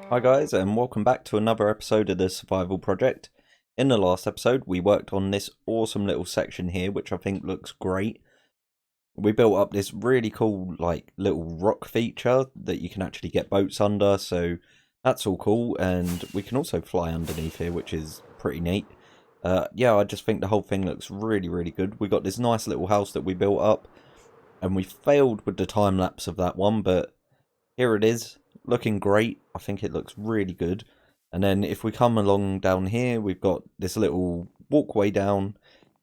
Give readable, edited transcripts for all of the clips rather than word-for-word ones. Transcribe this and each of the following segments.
Hi guys, and welcome back to another episode of the Survival Project. In the last episode, we worked on this awesome little section here, which I think looks great. We built up this really cool, little rock feature that you can actually get boats under, so that's all cool, and we can also fly underneath here, which is pretty neat. Yeah, I just think the whole thing looks really, really good. We got this nice little house that we built up, and we failed with the time lapse of that one, but here it is, looking great. I think it looks really good. And then if we come along down here, we've got this little walkway down.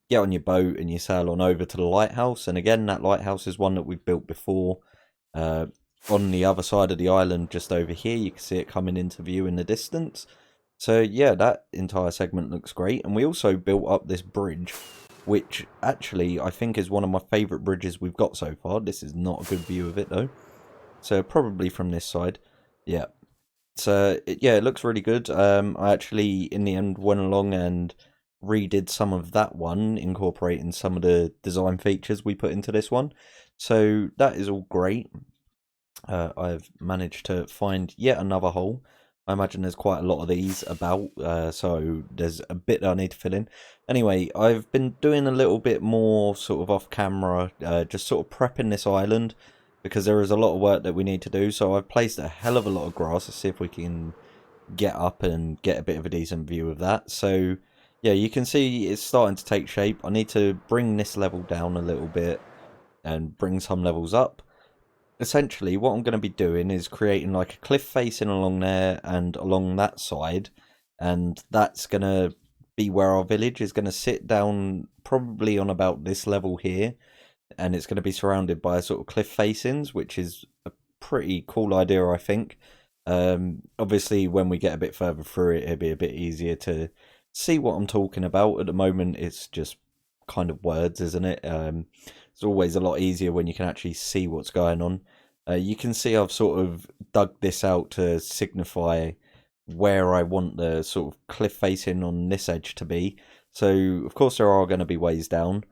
Get on your boat and you sail on over to the lighthouse. And again, that lighthouse is one that we've built before. Uh, on the other side of the island, just over here, you can see it coming into view in the distance. So yeah, that entire segment looks great. And we also built up this bridge, which actually I think is one of my favourite bridges we've got so far. This is not a good view of it though. So probably from this side. Yeah. So yeah, it looks really good. I actually in the end went along and redid some of that one, incorporating some of the design features we put into this one. So that is all great. I've managed to find yet another hole. I imagine there's quite a lot of these about, so there's a bit that I need to fill in. Anyway, I've been doing a little bit more sort of off camera, just sort of prepping this island because there is a lot of work that we need to do. So I've placed a hell of a lot of grass to see if we can get up and get a bit of a decent view of that. So yeah, you can see it's starting to take shape. I need to bring this level down a little bit and bring some levels up. Essentially, what I'm going to be doing is creating like a cliff facing along there and along that side, and that's going to be where our village is going to sit down, probably on about this level here, and it's going to be surrounded by sort of cliff facings, which is a pretty cool idea, I think. Obviously, when we get a bit further through it, it'll be a bit easier to see what I'm talking about. At the moment, it's just kind of words, isn't it? It's always a lot easier when you can actually see what's going on. You can see I've sort of dug this out to signify where I want the sort of cliff facing on this edge to be. So, of course, there are going to be ways down.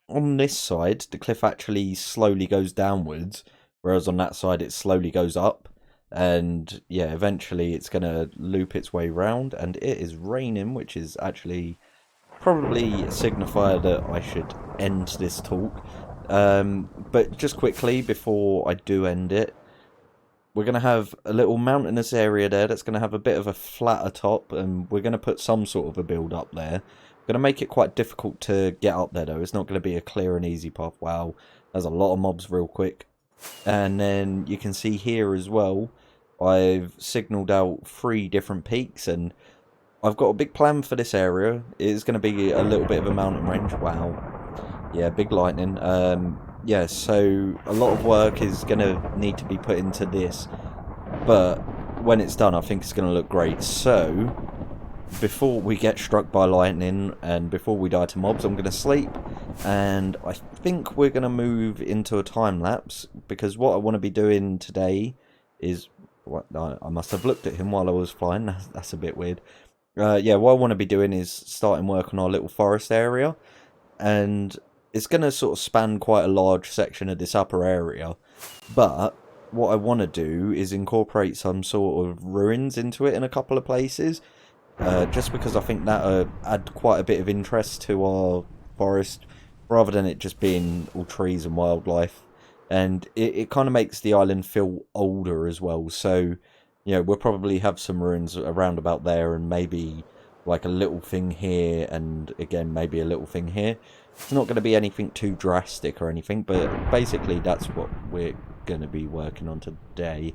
On this side, the cliff actually slowly goes downwards, whereas on that side, it slowly goes up. And yeah, eventually it's going to loop its way round, and it is raining, which is actually probably a signifier that I should end this talk. But just quickly, before I do end it, we're going to have a little mountainous area there that's going to have a bit of a flatter top, and we're going to put some sort of a build up there. We're going to make it quite difficult to get up there though. It's not going to be a clear and easy path. Wow, there's a lot of mobs real quick. And then you can see here as well, I've signalled out 3 different peaks, and I've got a big plan for this area. It's going to be a little bit of a mountain range. Wow. Yeah, big lightning. Yeah, so a lot of work is going to need to be put into this. But when it's done, I think it's going to look great. So, before we get struck by lightning and before we die to mobs, I'm going to sleep. And I think we're going to move into a time lapse, because what I want to be doing today is... What, I must have looked at him while I was flying. That's a bit weird. Yeah, what I want to be doing is starting work on our little forest area, and it's going to sort of span quite a large section of this upper area, but what I want to do is incorporate some sort of ruins into it in a couple of places, just because I think that add quite a bit of interest to our forest, rather than it just being all trees and wildlife, and it kind of makes the island feel older as well. So you know, we'll probably have some ruins around about there, and maybe like a little thing here, and again maybe a little thing here. It's not going to be anything too drastic or anything, but basically that's what we're going to be working on today.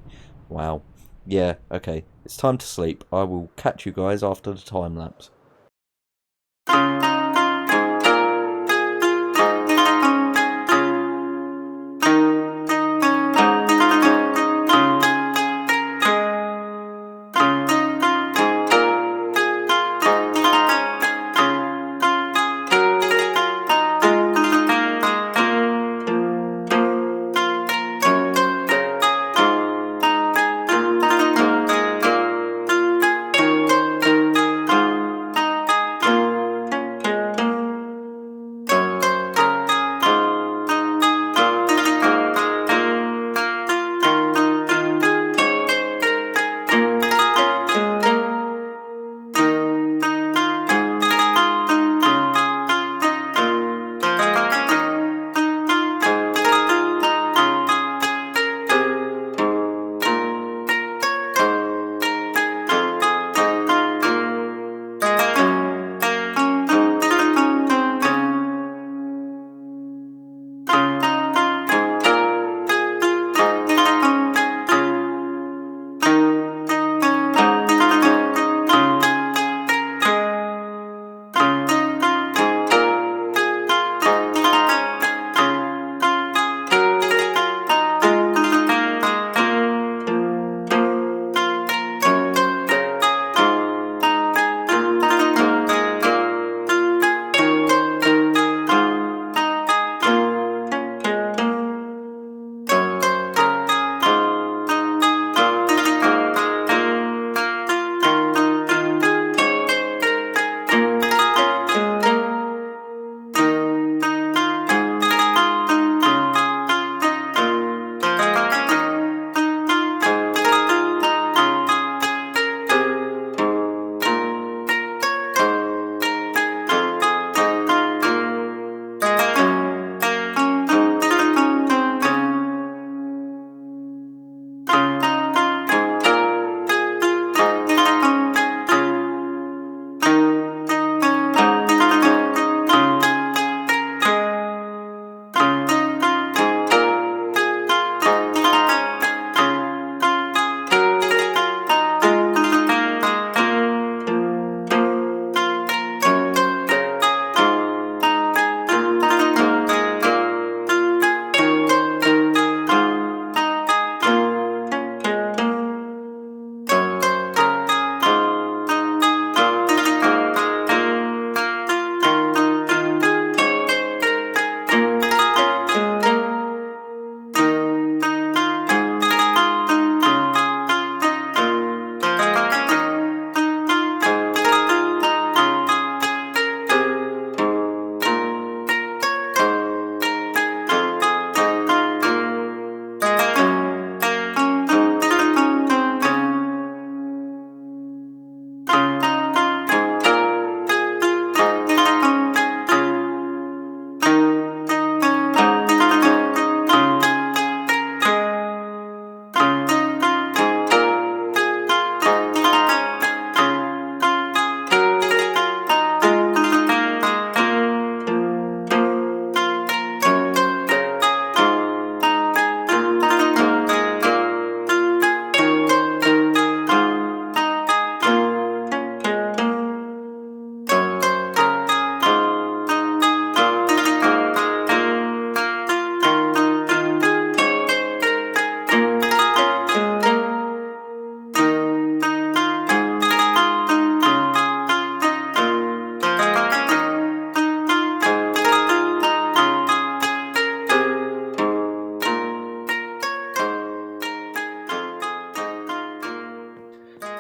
Wow. Yeah, okay. It's time to sleep. I will catch you guys after the time lapse.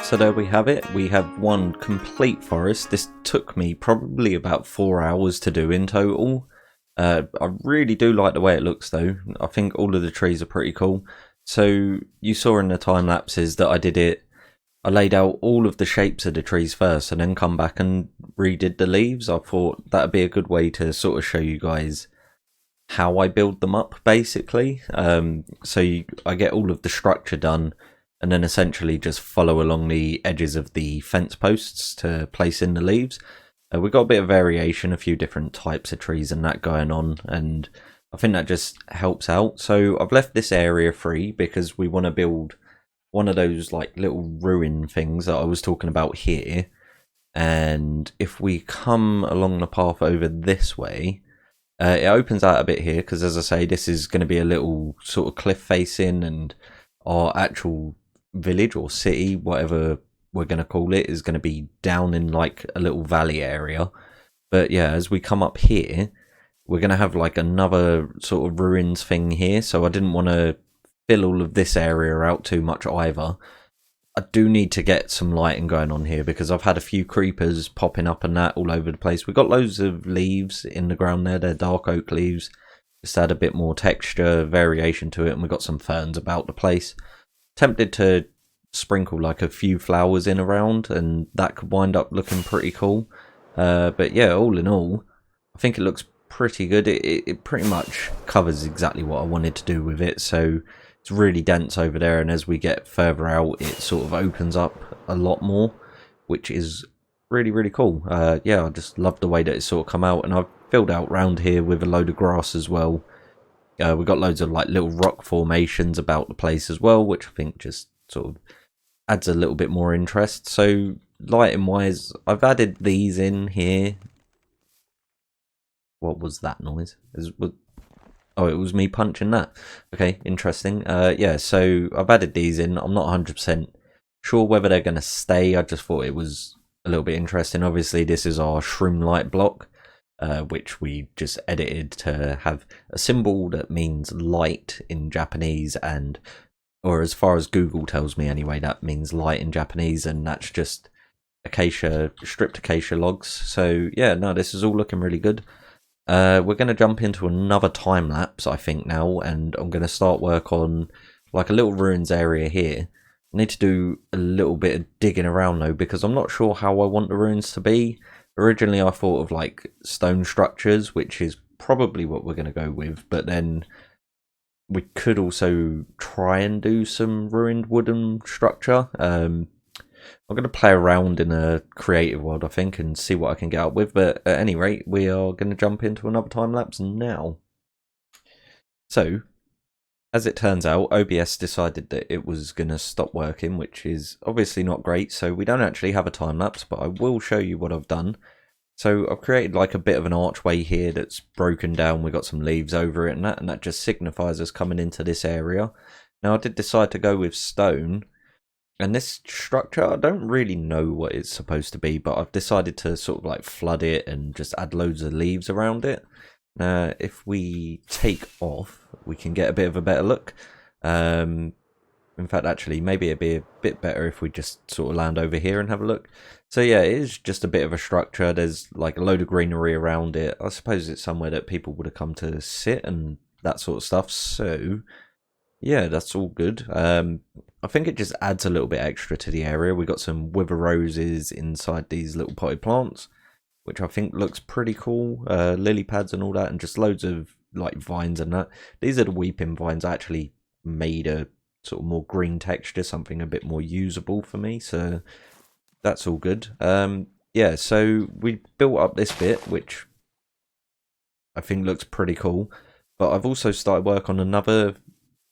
So there we have it. We have one complete forest. This took me probably about 4 hours to do in total. I really do like the way it looks though. I think all of the trees are pretty cool. So you saw in the time lapses that I laid out all of the shapes of the trees first and then come back and redid the leaves. I thought that'd be a good way to sort of show you guys how I build them up basically. I get all of the structure done and then essentially just follow along the edges of the fence posts to place in the leaves. We've got a bit of variation, a few different types of trees and that going on, and I think that just helps out. So I've left this area free because we want to build one of those like little ruin things that I was talking about here. And if we come along the path over this way, it opens out a bit here because, as I say, this is going to be a little sort of cliff face in, and our actual village or city, whatever we're going to call it, is going to be down in like a little valley area. But yeah, as we come up here, we're going to have like another sort of ruins thing here. So I didn't want to fill all of this area out too much either. I do need to get some lighting going on here because I've had a few creepers popping up and that all over the place. We've got loads of leaves in the ground there. They're dark oak leaves. Just add a bit more texture, variation to it. And we've got some ferns about the place. Tempted to sprinkle like a few flowers in around, and that could wind up looking pretty cool. But yeah, all in all, I think it looks pretty good. It pretty much covers exactly what I wanted to do with it. So it's really dense over there, and as we get further out, it sort of opens up a lot more, which is really, really cool. Yeah, I just love the way that it's sort of come out, and I've filled out round here with a load of grass as well. We've got loads of like little rock formations about the place as well, which I think just sort of adds a little bit more interest. So lighting wise, I've added these in here. What was that noise? Oh, it was me punching that. Okay, interesting. Yeah, so I've added these in. I'm not 100% sure whether they're going to stay. I just thought it was a little bit interesting. Obviously, this is our shroom light block, which we just edited to have a symbol that means light in Japanese, or as far as Google tells me anyway, that means light in Japanese, and that's just stripped acacia logs. So yeah, no, this is all looking really good. We're going to jump into another time lapse, I think, now, and I'm going to start work on like a little ruins area here. I need to do a little bit of digging around though, because I'm not sure how I want the ruins to be. Originally, I thought of like stone structures, which is probably what we're going to go with, but then we could also try and do some ruined wooden structure. I'm going to play around in a creative world, I think, and see what I can get up with. But at any rate, we are going to jump into another time lapse now. So, as it turns out, OBS decided that it was going to stop working, which is obviously not great. So we don't actually have a time lapse, but I will show you what I've done. So I've created like a bit of an archway here that's broken down. We've got some leaves over it and that just signifies us coming into this area. Now I did decide to go with stone. And this structure, I don't really know what it's supposed to be, but I've decided to sort of like flood it and just add loads of leaves around it. If we take off, we can get a bit of a better look. In fact, actually, maybe it'd be a bit better if we just sort of land over here and have a look. So yeah, it is just a bit of a structure. There's like a load of greenery around it. I suppose it's somewhere that people would have come to sit and that sort of stuff. So yeah, that's all good. I think it just adds a little bit extra to the area. We got some wither roses inside these little potted plants, which I think looks pretty cool. Lily pads and all that, and just loads of like vines and that. These are the weeping vines. I actually made a sort of more green texture, something a bit more usable for me. So that's all good. Yeah, so we built up this bit, which I think looks pretty cool. But I've also started work on another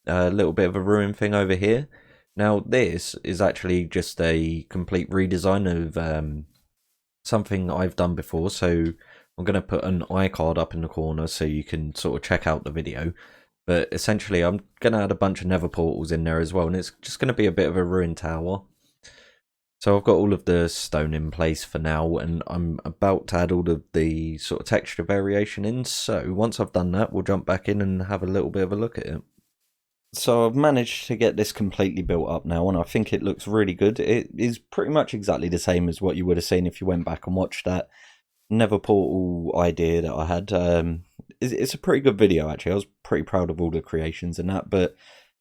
little bit of a ruin thing over here. Now this is actually just a complete redesign of something I've done before, so I'm going to put an iCard up in the corner so you can sort of check out the video. But essentially I'm going to add a bunch of nether portals in there as well, and it's just going to be a bit of a ruined tower. So I've got all of the stone in place for now, and I'm about to add all of the sort of texture variation in. So once I've done that, we'll jump back in and have a little bit of a look at it. So I've managed to get this completely built up now, and I think it looks really good. It is pretty much exactly the same as what you would have seen if you went back and watched that Nether Portal idea that I had. It's a pretty good video, actually. I was pretty proud of all the creations and that, but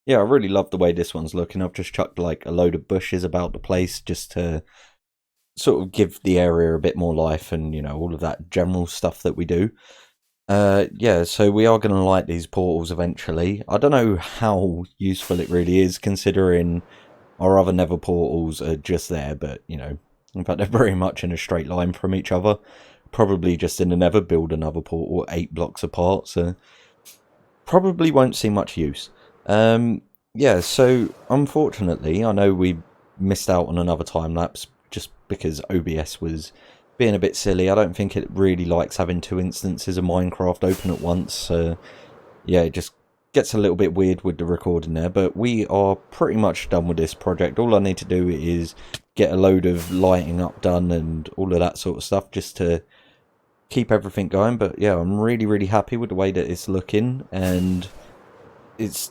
yeah, I really love the way this one's looking. I've just chucked like a load of bushes about the place just to sort of give the area a bit more life and, you know, all of that general stuff that we do. Yeah, so we are going to light these portals eventually. I don't know how useful it really is, considering our other Nether portals are just there, but, you know, in fact, they're very much in a straight line from each other. Probably just in the Nether build another portal 8 blocks apart, so probably won't see much use. Yeah, so unfortunately, I know we missed out on another time lapse just because OBS was being a bit silly. I don't think it really likes having 2 instances of Minecraft open at once. Yeah, it just gets a little bit weird with the recording there, but we are pretty much done with this project. All I need to do is get a load of lighting up done and all of that sort of stuff just to keep everything going. But yeah, I'm really happy with the way that it's looking, and it's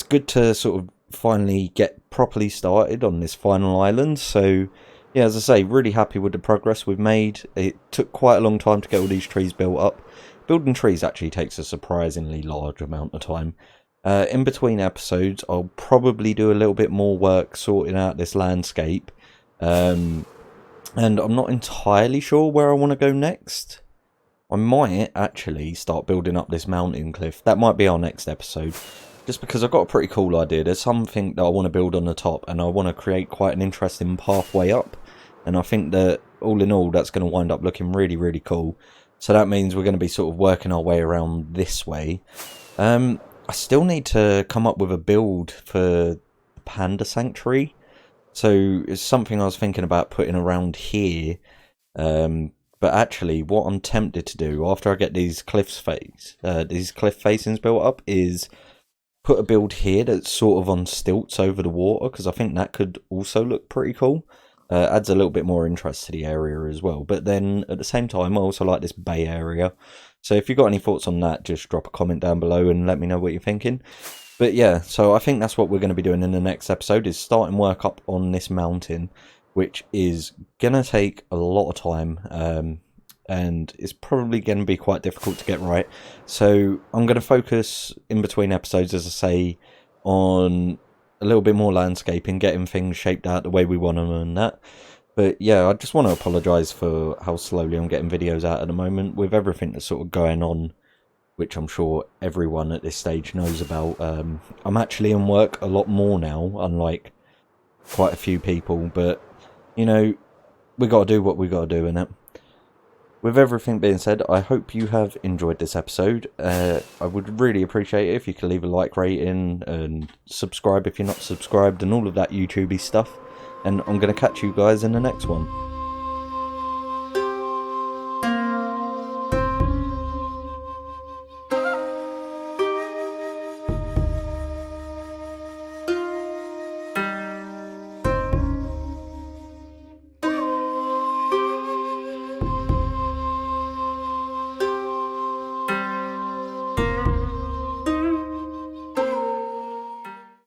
good to sort of finally get properly started on this final island. So yeah, as I say, really happy with the progress we've made. It took quite a long time to get all these trees built up. Building trees actually takes a surprisingly large amount of time. In between episodes, I'll probably do a little bit more work sorting out this landscape. And I'm not entirely sure where I want to go next. I might actually start building up this mountain cliff. That might be our next episode. Just because I've got a pretty cool idea. There's something that I want to build on the top, and I want to create quite an interesting pathway up. And I think that all in all, that's going to wind up looking really cool. So that means we're going to be sort of working our way around this way. I still need to come up with a build for the Panda Sanctuary. So it's something I was thinking about putting around here. But actually, what I'm tempted to do after I get these cliff facings built up is put a build here that's sort of on stilts over the water, because I think that could also look pretty cool. Adds a little bit more interest to the area as well. But then at the same time, I also like this bay area. So if you've got any thoughts on that, just drop a comment down below and let me know what you're thinking. But yeah, so I think that's what we're going to be doing in the next episode, is starting work up on this mountain, which is going to take a lot of time. And it's probably going to be quite difficult to get right. So I'm going to focus in between episodes, as I say, on a little bit more landscaping, getting things shaped out the way we want them and that. But yeah, I just want to apologise for how slowly I'm getting videos out at the moment with everything that's sort of going on, which I'm sure everyone at this stage knows about. I'm actually in work a lot more now, unlike quite a few people, but you know, we got to do what we got to do, innit? With everything being said, I hope you have enjoyed this episode. I would really appreciate it if you could leave a like rating and subscribe if you're not subscribed and all of that YouTubey stuff. And I'm going to catch you guys in the next one.